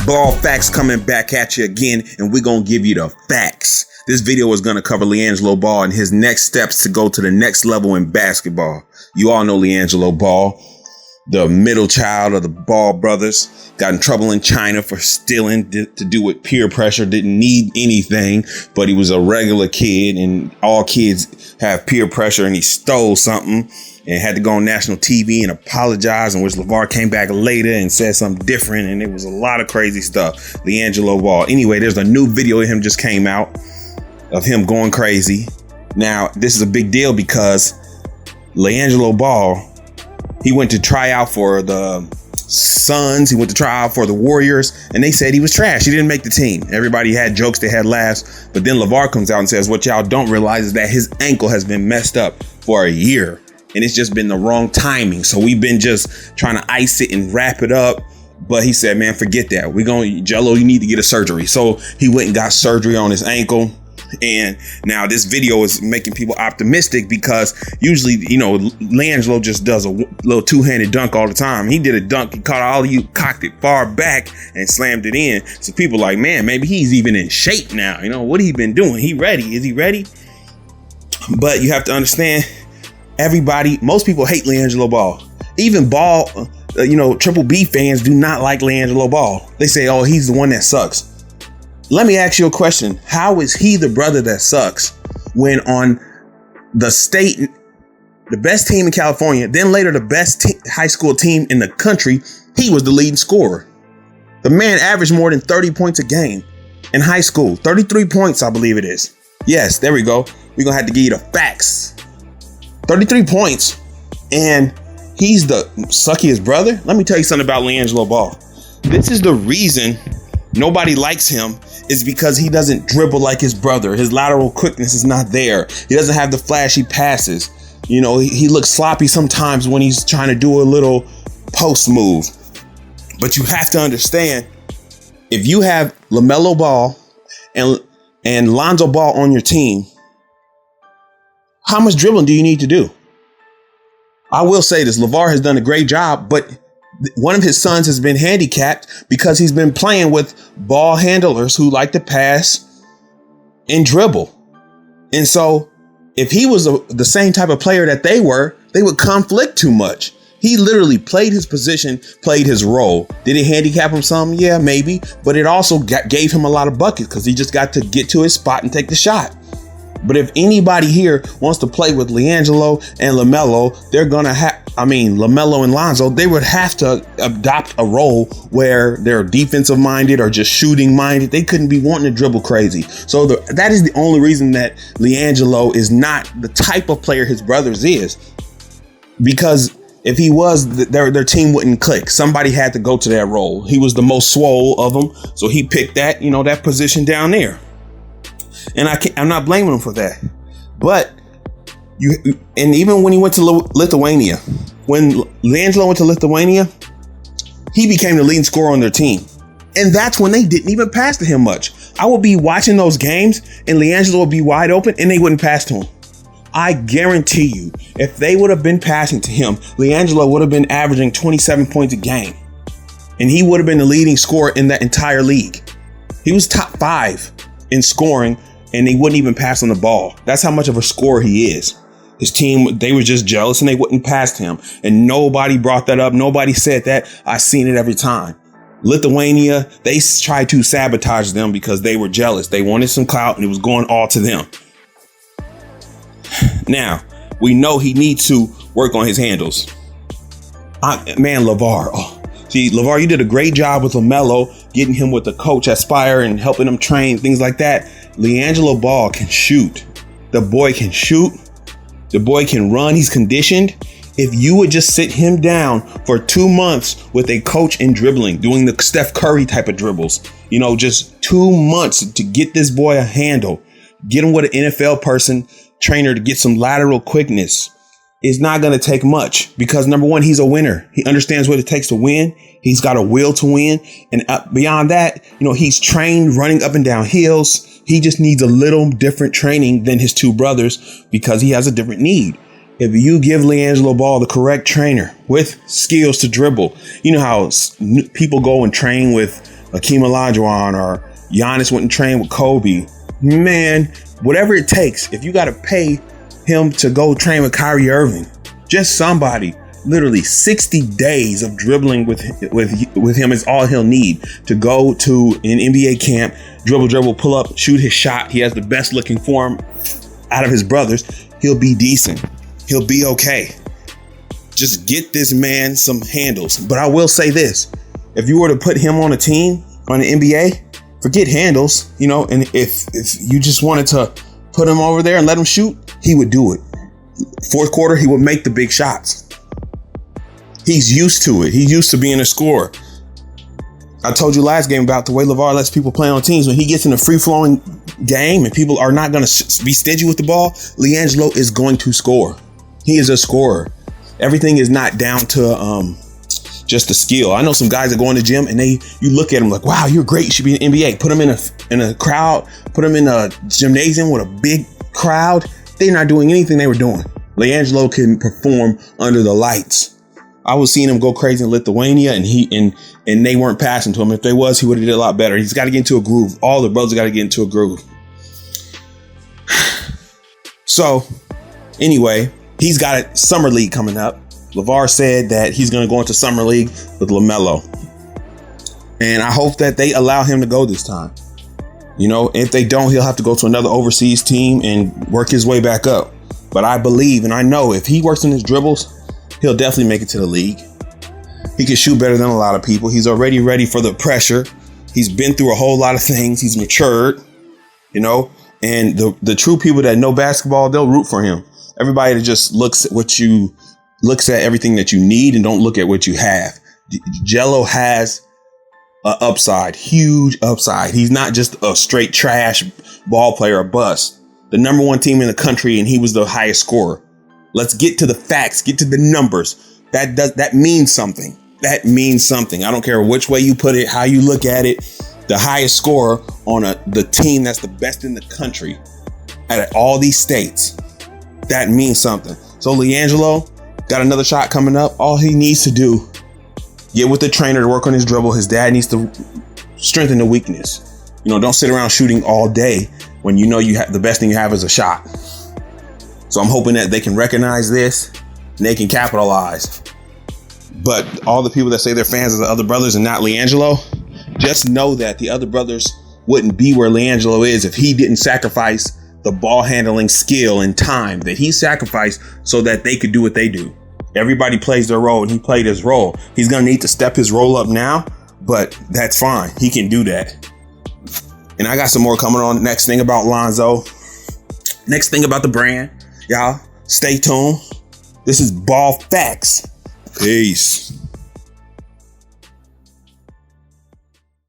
Ball Facts coming back at you again, and we're going to give you the facts. This video is going to cover Liangelo Ball and his next steps to go to the next level in basketball. You all know Liangelo Ball, the middle child of the Ball brothers, got in trouble in China for stealing to do with peer pressure, didn't need anything, but he was a regular kid, and all kids have peer pressure, and he stole something and had to go on national TV and apologize, in which LeVar came back later and said something different, and it was a lot of crazy stuff. Liangelo Ball. Anyway, there's a new video of him just came out of him going crazy. Now, this is a big deal because Liangelo Ball, he went to try out for the Suns. He went to try out for the Warriors, and they said he was trash. He didn't make the team. Everybody had jokes, they had laughs. But then LeVar comes out and says, what y'all don't realize is that his ankle has been messed up for a year, and it's just been the wrong timing. So we've been just trying to ice it and wrap it up. But he said, man, forget that. Jello, you need to get a surgery. So he went and got surgery on his ankle. And now this video is making people optimistic because usually, Liangelo just does a little two-handed dunk all the time. He did a dunk. He caught all of you, cocked it far back and slammed it in. So people like, man, maybe he's even in shape now. What he been doing? He ready? Is he ready? But you have to understand, most people hate Liangelo Ball. Even Ball, Triple B fans do not like Liangelo Ball. They say, oh, he's the one that sucks. Let me ask you a question. How is he the brother that sucks when on the state, the best team in California, then later the best high school team in the country, he was the leading scorer? The man averaged more than 30 points a game in high school. 33 points, I believe it is. Yes, there we go. We're going to have to give you the facts. 33 points. And he's the suckiest brother. Let me tell you something about Liangelo Ball. This is the reason nobody likes him, is because he doesn't dribble like his brother. His lateral quickness is not there. He doesn't have the flashy passes. He looks sloppy sometimes when he's trying to do a little post move. But you have to understand, if you have LaMelo Ball and Lonzo Ball on your team, how much dribbling do you need to do? I will say this, LeVar has done a great job, but one of his sons has been handicapped because he's been playing with ball handlers who like to pass and dribble. And so if he was the same type of player that they would conflict too much. He literally played his position, played his role. Did it handicap him some? Yeah, maybe. But it also gave him a lot of buckets because he just got to get to his spot and take the shot. But if anybody here wants to play with Liangelo and LaMelo, they're going to LaMelo and Lonzo, they would have to adopt a role where they're defensive minded or just shooting minded. They couldn't be wanting to dribble crazy. So that is the only reason that Liangelo is not the type of player his brothers is. Because if he was, their team wouldn't click. Somebody had to go to that role. He was the most swole of them. So he picked that, that position down there. And I'm not blaming him for that. But and even when he went to Lithuania, when Liangelo went to Lithuania, he became the leading scorer on their team. And that's when they didn't even pass to him much. I would be watching those games and Liangelo would be wide open and they wouldn't pass to him. I guarantee you, if they would have been passing to him, Liangelo would have been averaging 27 points a game. And he would have been the leading scorer in that entire league. He was top 5 in scoring, and they wouldn't even pass on the ball. That's how much of a scorer he is. His team, they were just jealous and they wouldn't pass to him. And nobody brought that up. Nobody said that. I seen it every time. Lithuania, they tried to sabotage them because they were jealous. They wanted some clout and it was going all to them. Now, we know he needs to work on his handles. LeVar. LeVar, you did a great job with LaMelo, getting him with the coach at Spire and helping him train, things like that. Liangelo Ball can shoot. The boy can shoot. The boy can run. He's conditioned. If you would just sit him down for 2 months with a coach in dribbling, doing the Steph Curry type of dribbles, just 2 months to get this boy a handle, get him with an NFL trainer to get some lateral quickness, it's not going to take much because number one, he's a winner. He understands what it takes to win. He's got a will to win. And beyond that, he's trained running up and down hills. He just needs a little different training than his two brothers because he has a different need. If you give Liangelo Ball the correct trainer with skills to dribble, you know how people go and train with Akeem Olajuwon or Giannis went and trained with Kobe. Man, whatever it takes. If you got to pay him to go train with Kyrie Irving, just somebody, literally 60 days of dribbling with him is all he'll need to go to an NBA camp, dribble, pull up, shoot his shot. He has the best looking form out of his brothers. He'll be decent. He'll be okay. Just get this man some handles. But I will say this. If you were to put him on a team, on the NBA, forget handles, and if you just wanted to put him over there and let him shoot, he would do it. Fourth quarter, he would make the big shots. He's used to it. He's used to being a scorer. I told you last game about the way LeVar lets people play on teams. When he gets in a free-flowing game and people are not going to be stingy with the ball, Liangelo is going to score. He is a scorer. Everything is not down to just the skill. I know some guys that go in the gym and you look at them like, wow, you're great. You should be in the NBA. Put them in a crowd, put them in a gymnasium with a big crowd. They're not doing anything they were doing. Liangelo can perform under the lights. I was seeing him go crazy in Lithuania and they weren't passing to him. If they was, he would have did a lot better. He's got to get into a groove. All the brothers got to get into a groove. So anyway, he's got a summer league coming up. LeVar said that he's going to go into summer league with LaMelo. And I hope that they allow him to go this time. If they don't, he'll have to go to another overseas team and work his way back up. But I believe and I know if he works in his dribbles, he'll definitely make it to the league. He can shoot better than a lot of people. He's already ready for the pressure. He's been through a whole lot of things. He's matured, and the true people that know basketball, they'll root for him. Everybody that just looks at everything that you need and don't look at what you have. Jello has an upside, huge upside. He's not just a straight trash ball player or bust. The number one team in the country, and he was the highest scorer. Let's get to the facts, get to the numbers. That means something. That means something. I don't care which way you put it, how you look at it. The highest scorer on the team that's the best in the country at all these states. That means something. So Liangelo got another shot coming up. All he needs to do, get with the trainer to work on his dribble. His dad needs to strengthen the weakness. Don't sit around shooting all day when you have the best thing you have is a shot. So I'm hoping that they can recognize this and they can capitalize. But all the people that say they're fans of the other brothers and not Liangelo, just know that the other brothers wouldn't be where Liangelo is if he didn't sacrifice the ball handling skill and time that he sacrificed so that they could do what they do. Everybody plays their role and he played his role. He's going to need to step his role up now, but that's fine. He can do that. And I got some more coming on. Next thing about Lonzo. Next thing about the brand. Y'all stay tuned. This is Ball Facts. Peace.